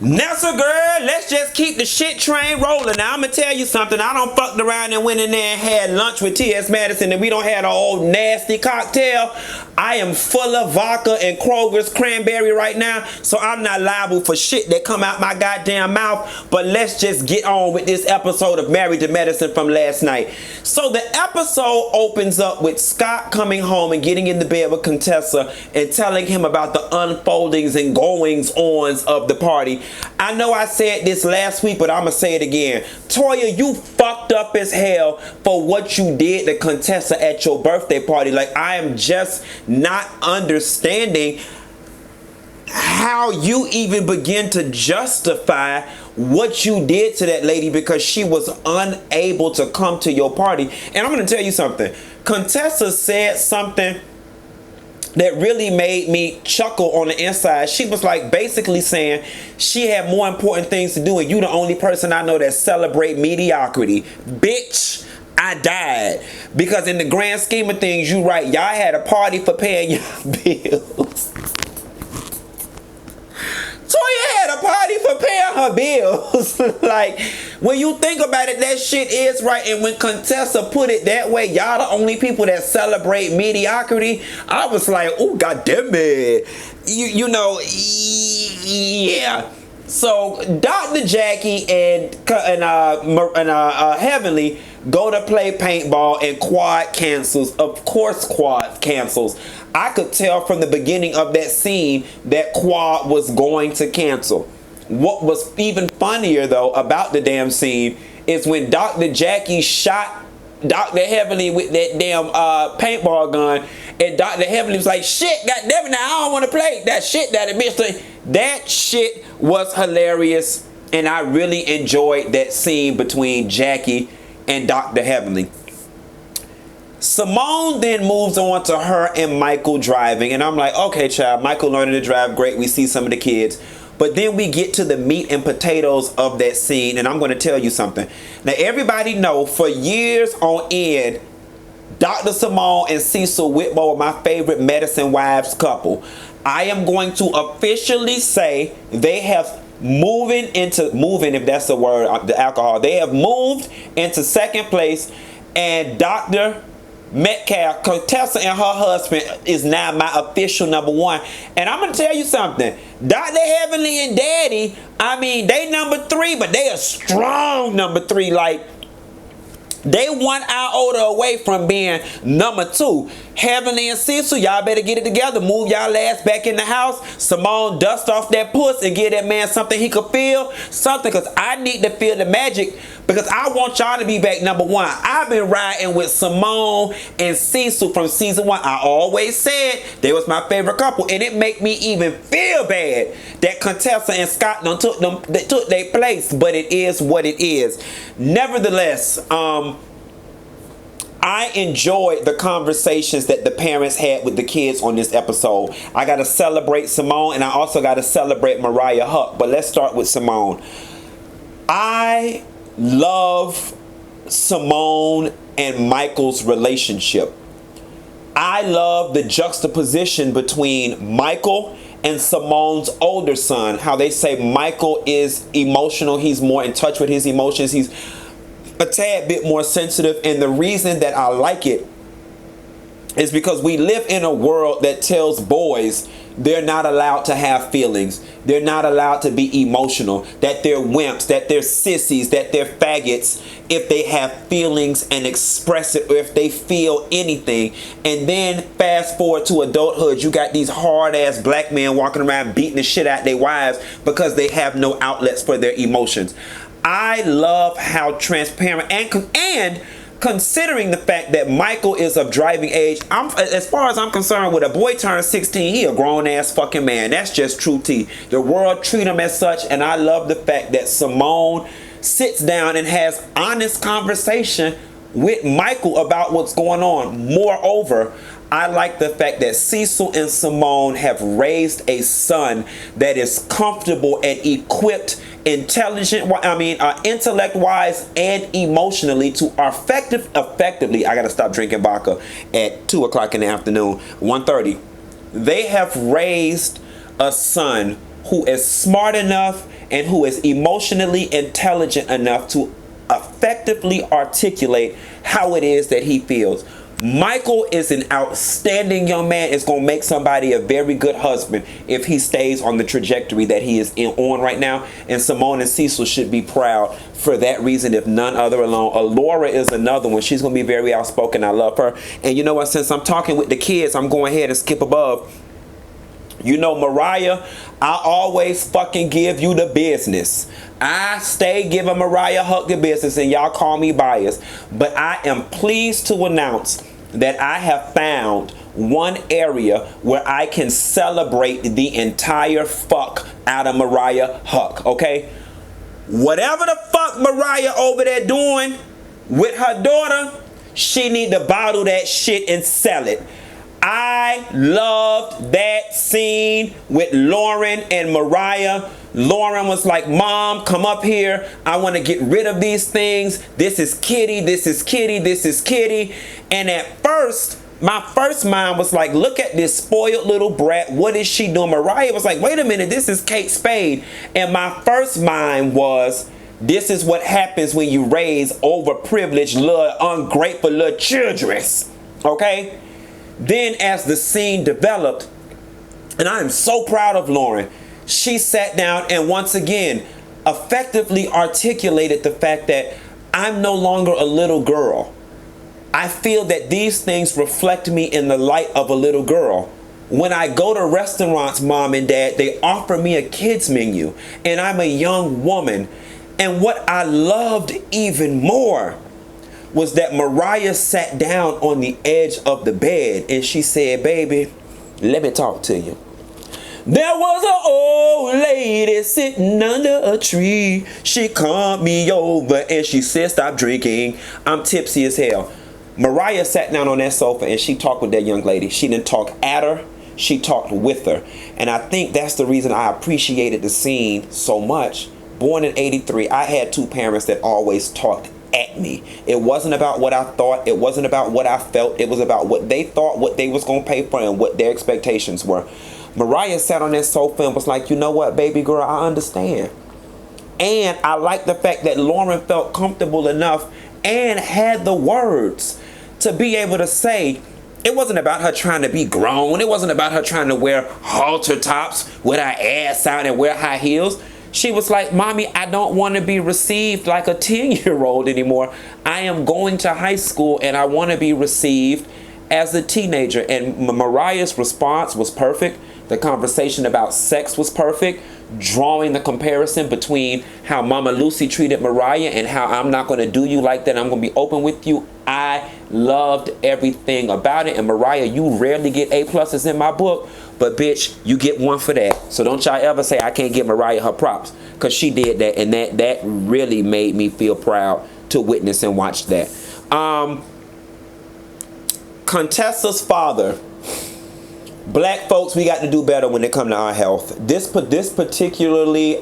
Nessa girl, let's just keep the shit train rolling. Now I'm gonna tell you something. I don't fucked around and went in there and had lunch with T.S. Madison and we don't have an old nasty cocktail. I am full of vodka and Kroger's cranberry right now, so I'm not liable for shit that come out my goddamn mouth. But let's just get on with this episode of Married to Medicine from last night. So the episode opens up with Scott coming home and getting in the bed with Contessa and telling him about the unfoldings and goings-ons of the party. I know I said this last week, but I'm going to say it again. Toya, you fucked up as hell for what you did to Contessa at your birthday party. Like, I am just not understanding how you even begin to justify what you did to that lady because she was unable to come to your party. And I'm going to tell you something. Contessa said something that really made me chuckle on the inside. She was like basically saying she had more important things to do and you the only person I know that celebrate mediocrity. Bitch, I died. Because in the grand scheme of things, you right, y'all had a party for paying your bills. Toya had a party for paying her bills. Like, when you think about it, that shit is right. And when Contessa put it that way, y'all the only people that celebrate mediocrity, I was like, oh, goddamn it. You know, yeah. So, Dr. Jackie and Heavenly go to play paintball and Quad cancels. Of course, Quad cancels. I could tell from the beginning of that scene that Quad was going to cancel. What was even funnier, though, about the damn scene is when Dr. Jackie shot Dr. Heavenly with that damn paintball gun, and Dr. Heavenly was like, shit, goddamn it, now I don't want to play that shit that it bitch. That shit was hilarious, and I really enjoyed that scene between Jackie and Dr. Heavenly. Simone then moves on to her and Michael driving, and I'm like, okay, child, Michael learning to drive, great. We see some of the kids. But then we get to the meat and potatoes of that scene, and I'm going to tell you something. Now, everybody know for years on end, Dr. Simone and Cecil Whitmore were my favorite medicine wives couple. I am going to officially say they have moving, if that's the word, the alcohol. They have moved into second place, and Dr. Metcalf, Contessa and her husband is now my official number one. And I'm going to tell you something. Dr. Heavenly and Daddy, I mean, they number three, but they a strong number three. Like, they 1 iota away from being number two. Heavenly and Cecil, y'all better get it together. Move y'all ass back in the house. Simone, dust off that puss and give that man something he could feel. Something, because I need to feel the magic. Because I want y'all to be back number one. I've been riding with Simone and Cecil from season 1. I always said they was my favorite couple. And it make me even feel bad that Contessa and Scott took their place. But it is what it is. Nevertheless, I enjoyed the conversations that the parents had with the kids on this episode. I got to celebrate Simone, and I also got to celebrate Mariah Huck. But let's start with Simone. I love Simone and Michael's relationship. I love the juxtaposition between Michael and Simone's older son. How they say Michael is emotional. He's more in touch with his emotions. He's a tad bit more sensitive, and the reason that I like it is because we live in a world that tells boys they're not allowed to have feelings, they're not allowed to be emotional, that they're wimps, that they're sissies, that they're faggots if they have feelings and express it, or if they feel anything. And then fast forward to adulthood, you got these hard ass black men walking around beating the shit out their wives because they have no outlets for their emotions. I love how transparent and considering the fact that Michael is of driving age, as far as I'm concerned, when a boy turns 16, he a grown ass fucking man. That's just true tea. The world treat him as such, and I love the fact that Simone sits down and has honest conversation with Michael about what's going on. Moreover, I like the fact that Cecil and Simone have raised a son that is comfortable and equipped, intellect-wise and emotionally to effectively, I gotta stop drinking vodka at 2 o'clock in the afternoon, 1:30. They have raised a son who is smart enough and who is emotionally intelligent enough to effectively articulate how it is that he feels. Michael is an outstanding young man. It's going to make somebody a very good husband if he stays on the trajectory that he is on right now. And Simone and Cecil should be proud for that reason, if none other alone. Laura is another one. She's going to be very outspoken. I love her. And you know what? Since I'm talking with the kids, I'm going ahead and skip above. You know, Mariah, I always fucking give you the business. I stay giving Mariah Huck the business, and y'all call me biased. But I am pleased to announce that I have found one area where I can celebrate the entire fuck out of Mariah Huck, okay? Whatever the fuck Mariah over there doing with her daughter, she need to bottle that shit and sell it. I loved that scene with Lauren and Mariah. Lauren was like, Mom, come up here. I want to get rid of these things. This is Kitty. This is Kitty. This is Kitty. And at first, my first mind was like, look at this spoiled little brat. What is she doing? Mariah was like, wait a minute. This is Kate Spade. And my first mind was, this is what happens when you raise overprivileged, little ungrateful little children. Okay? Then as the scene developed, and I am so proud of Lauren, she sat down and once again effectively articulated the fact that I'm no longer a little girl. I feel that these things reflect me in the light of a little girl. When I go to restaurants, Mom and Dad, they offer me a kids menu, and I'm a young woman. And what I loved even more was that Mariah sat down on the edge of the bed and she said, baby, let me talk to you. There was an old lady sitting under a tree. She called me over and she said, stop drinking. I'm tipsy as hell. Mariah sat down on that sofa and she talked with that young lady. She didn't talk at her. She talked with her. And I think that's the reason I appreciated the scene so much. Born in '83, I had two parents that always talked at me. It wasn't about what I thought. It wasn't about what I felt. It was about what they thought, what they was going to pay for, and what their expectations were. Mariah sat on that sofa and was like, you know what, baby girl, I understand. And I like the fact that Lauren felt comfortable enough and had the words to be able to say, it wasn't about her trying to be grown. It wasn't about her trying to wear halter tops with her ass out and wear high heels. She was like, Mommy, I don't want to be received like a 10-year-old anymore. I am going to high school and I want to be received as a teenager. And Mariah's response was perfect. The conversation about sex was perfect. Drawing the comparison between how Mama Lucy treated Mariah and how I'm not going to do you like that. I'm going to be open with you. I loved everything about it. And Mariah, you rarely get A+ in my book. But bitch, you get one for that. So don't y'all ever say I can't give Mariah her props. Because she did that. And that really made me feel proud to witness and watch that. Contessa's father. Black folks, we got to do better when it comes to our health. This particularly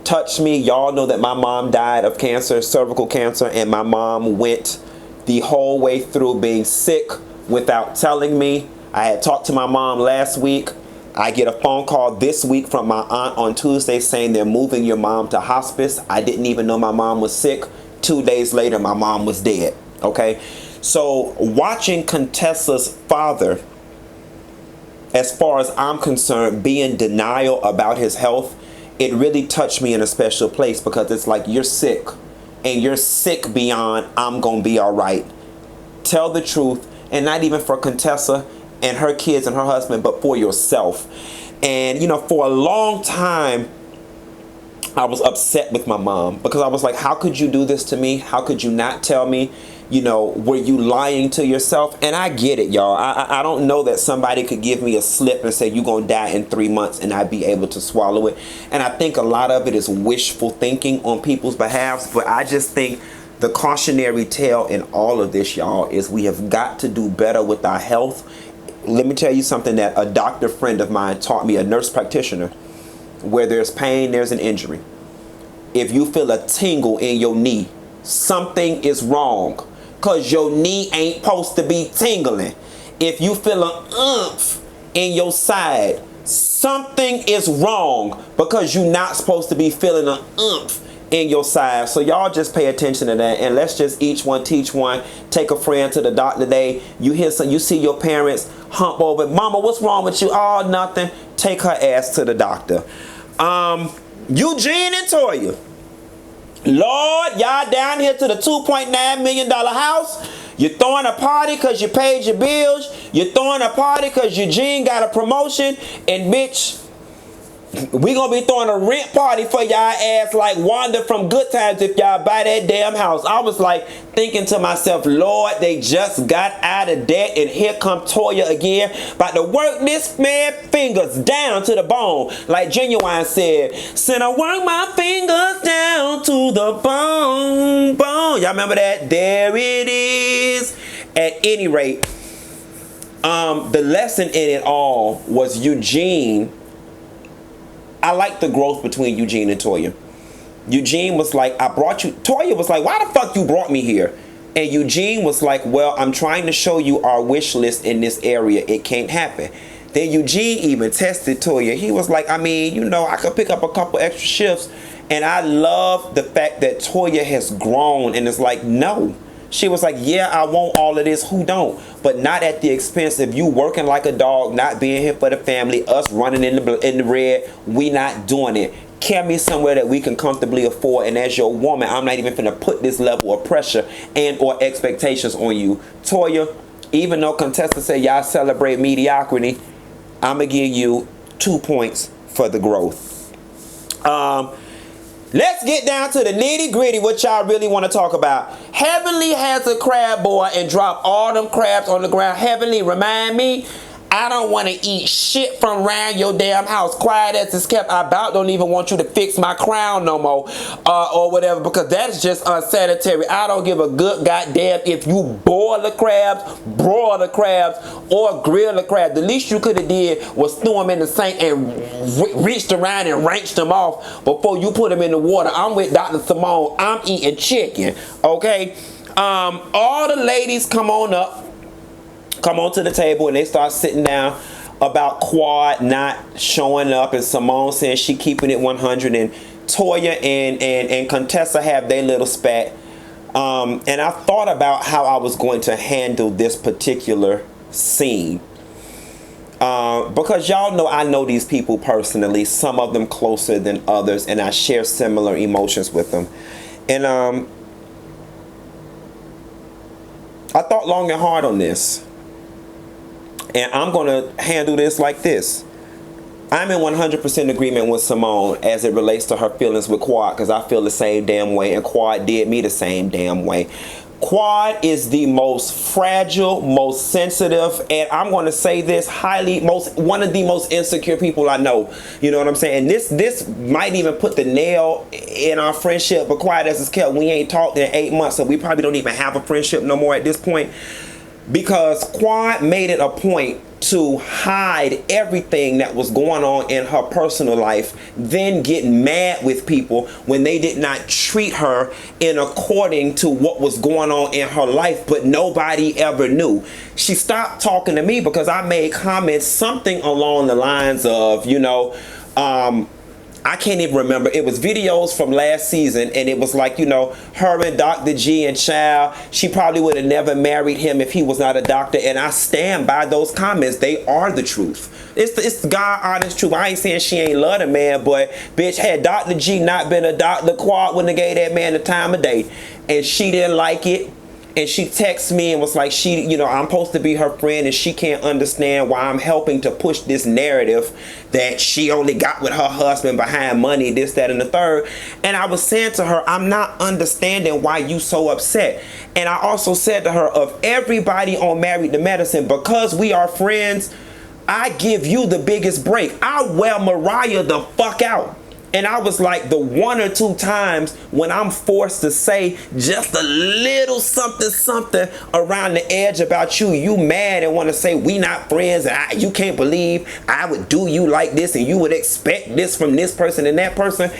touched me. Y'all know that my mom died of cancer, cervical cancer. And my mom went the whole way through being sick without telling me. I had talked to my mom last week. I get a phone call this week from my aunt on Tuesday saying they're moving your mom to hospice. I didn't even know my mom was sick. 2 days later, my mom was dead. Okay? So watching Contessa's father, as far as I'm concerned, be in denial about his health, it really touched me in a special place because it's like you're sick. And you're sick beyond I'm going to be all right. Tell the truth. And not even for Contessa and her kids and her husband, but for yourself. And, you know, for a long time, I was upset with my mom because I was like, how could you do this to me? How could you not tell me? You know, were you lying to yourself? And I get it, y'all. I don't know that somebody could give me a slip and say you're going to die in 3 months and I'd be able to swallow it. And I think a lot of it is wishful thinking on people's behalf. But I just think the cautionary tale in all of this, y'all, is we have got to do better with our health. Let me tell you something that a doctor friend of mine taught me, a nurse practitioner. Where there's pain, there's an injury. If you feel a tingle in your knee, something is wrong. Because your knee ain't supposed to be tingling. If you feel an oomph in your side, something is wrong, because you're not supposed to be feeling an oomph in your side. So y'all just pay attention to that, and let's just each one teach one. Take a friend to the doctor today. You see your parents hump over, mama, what's wrong with you? Oh, nothing. Take her ass to the doctor. Eugene and Toya, Lord, y'all down here to the $2.9 million house. You're throwing a party because you paid your bills. You're throwing a party because Eugene got a promotion. And bitch, we gonna be throwing a rent party for y'all ass like Wanda from Good Times if y'all buy that damn house. I was like thinking to myself, Lord, they just got out of debt and here come Toya again. About to work this man fingers down to the bone. Like Genuine said, said I work my fingers down to the bone. Y'all remember that? There it is. At any rate, the lesson in it all was Eugene. I like the growth between Eugene and Toya. Eugene was like, I brought you. Toya was like, why the fuck you brought me here? And Eugene was like, well, I'm trying to show you our wish list in this area. It can't happen. Then Eugene even tested Toya. He was like, I mean, you know, I could pick up a couple extra shifts. And I love the fact that Toya has grown and is like, no. She was like, yeah, I want all of this. Who don't? But not at the expense of you working like a dog, not being here for the family, us running in the red. We not doing it. Carry me somewhere that we can comfortably afford. And as your woman, I'm not even finna put this level of pressure and or expectations on you. Toya, even though Contessa said y'all celebrate mediocrity, I'm going to give you 2 points for the growth. Let's get down to the nitty gritty, what y'all really want to talk about. Heavenly has a crab boy and drop all them crabs on the ground. Heavenly, remind me, I don't want to eat shit from around your damn house. Quiet as it's kept. I about don't even want you to fix my crown no more or whatever, because that's just unsanitary. I don't give a good goddamn if you boil the crabs, broil the crabs, or grill the crabs. The least you could have did was throw them in the sink and reached around and wrenched them off before you put them in the water. I'm with Dr. Simone. I'm eating chicken, okay? All the ladies come on to the table, and they start sitting down about Quad not showing up, and Simone saying she keeping it 100, and Toya and Contessa have their little spat. And I thought about how I was going to handle this particular scene. Because y'all know I know these people personally, some of them closer than others, and I share similar emotions with them. And I thought long and hard on this. And I'm going to handle this like this. I'm in 100% agreement with Simone as it relates to her feelings with Quad, because I feel the same damn way, and Quad did me the same damn way. Quad is the most fragile, most sensitive, and I'm going to say this, one of the most insecure people I know. You know what I'm saying? And this might even put the nail in our friendship, but Quad as it's kept, we ain't talked in 8 months, so we probably don't even have a friendship no more at this point. Because Quad made it a point to hide everything that was going on in her personal life, then get mad with people when they did not treat her in according to what was going on in her life, but nobody ever knew. She stopped talking to me because I made comments, something along the lines of, you know, I can't even remember. It was videos from last season, and it was like, you know, her and Dr. G and child, she probably would have never married him if he was not a doctor. And I stand by those comments. They are the truth. It's the God honest truth. I ain't saying she ain't love the man, but bitch, had Dr. G not been a doctor, Quad wouldn't have gave that man the time of day. And she didn't like it. And she texted me and was like, I'm supposed to be her friend, and she can't understand why I'm helping to push this narrative that she only got with her husband behind money, this, that, and the third. And I was saying to her, I'm not understanding why you so upset. And I also said to her, of everybody on Married to Medicine, because we are friends, I give you the biggest break. I wear Mariah the fuck out. And I was like, the 1 or 2 times when I'm forced to say just a little something around the edge about you, you mad and want to say we not friends, and you can't believe I would do you like this, and you would expect this from this person and that person.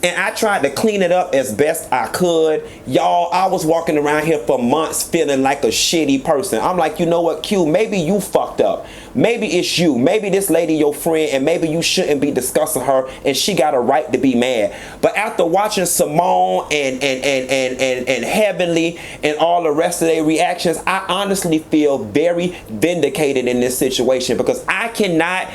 And I tried to clean it up as best I could. Y'all, I was walking around here for months feeling like a shitty person. I'm like, you know what, Q, maybe you fucked up. maybe it's you, maybe this lady your friend, and maybe you shouldn't be discussing her, and she got a right to be mad. But after watching Simone and Heavenly and all the rest of their reactions, I honestly feel very vindicated in this situation, because I cannot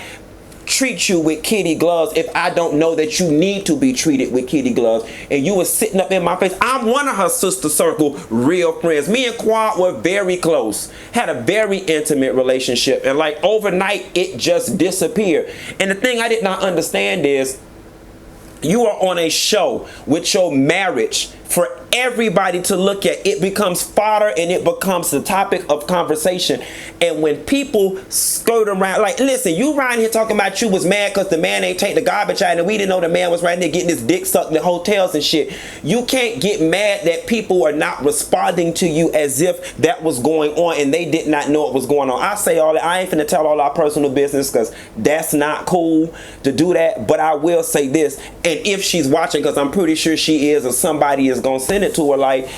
treat you with kitty gloves if I don't know that you need to be treated with kitty gloves. And you were sitting up in my face. I'm one of her sister circle real friends. Me and Quad were very close, had a very intimate relationship, and like overnight it just disappeared. And the thing I did not understand is, you are on a show with your marriage for everybody to look at. It becomes fodder, and it becomes the topic of conversation. And when people skirt around, like, listen, you around here talking about you was mad because the man ain't take the garbage out, and we didn't know the man was right there getting his dick sucked in hotels and shit. You can't get mad that people are not responding to you as if that was going on and they did not know what was going on. I say all that. I ain't finna tell all our personal business, because that's not cool to do that. But I will say this, and if she's watching, because I'm pretty sure she is, or somebody is gonna send it to her, like,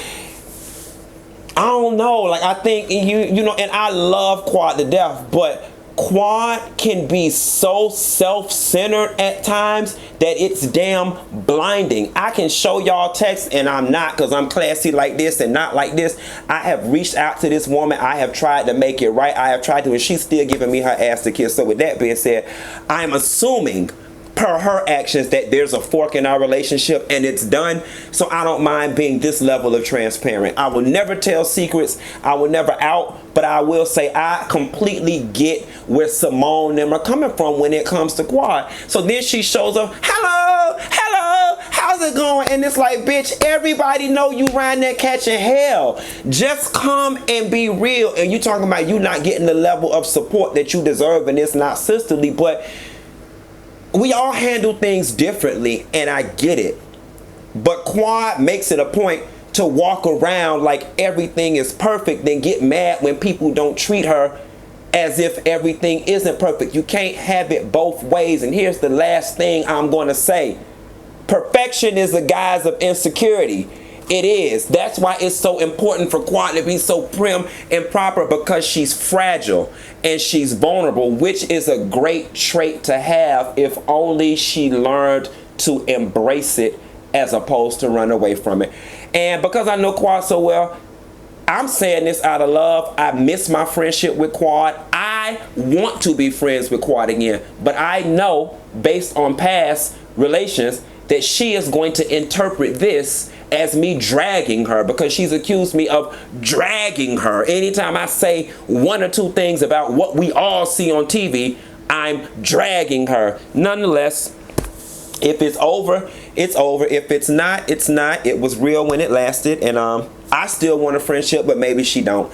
I don't know, like, I think you know, and I love Quad to death, but Quad can be so self-centered at times that it's damn blinding. I can show y'all text, and I'm not, because I'm classy like this and not like this. I have reached out to this woman. I have tried to make it right. I have tried to, and she's still giving me her ass to kiss. So with that being said, I'm assuming per her actions that there's a fork in our relationship, and it's done. So I don't mind being this level of transparent. I will never tell secrets. I will never out, but I will say I completely get where Simone and them are coming from when it comes to Quad. So then she shows up, hello, how's it going? And it's like, bitch, everybody know you around there catching hell. Just come and be real. And you talking about you not getting the level of support that you deserve, and it's not sisterly, but we all handle things differently, and I get it. But Quad makes it a point to walk around like everything is perfect, then get mad when people don't treat her as if everything isn't perfect. You can't have it both ways. And here's the last thing I'm going to say. Perfection is a guise of insecurity. It is. That's why it's so important for Quad to be so prim and proper, because she's fragile and she's vulnerable, which is a great trait to have if only she learned to embrace it as opposed to run away from it. And because I know Quad so well, I'm saying this out of love. I miss my friendship with Quad. I want to be friends with Quad again, but I know based on past relations that she is going to interpret this as me dragging her, because she's accused me of dragging her. Anytime I say one or two things about what we all see on TV, I'm dragging her. Nonetheless, if it's over, it's over. If it's not, it's not. It was real when it lasted, and I still want a friendship, but maybe she don't.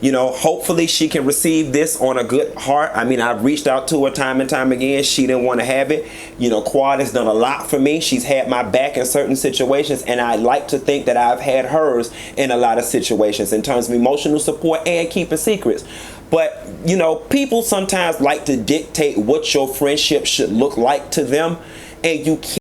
You know, hopefully she can receive this on a good heart. I mean, I've reached out to her time and time again. She didn't want to have it. You know, Quad has done a lot for me. She's had my back in certain situations, and I like to think that I've had hers in a lot of situations in terms of emotional support and keeping secrets. But, you know, people sometimes like to dictate what your friendship should look like to them, and you can't.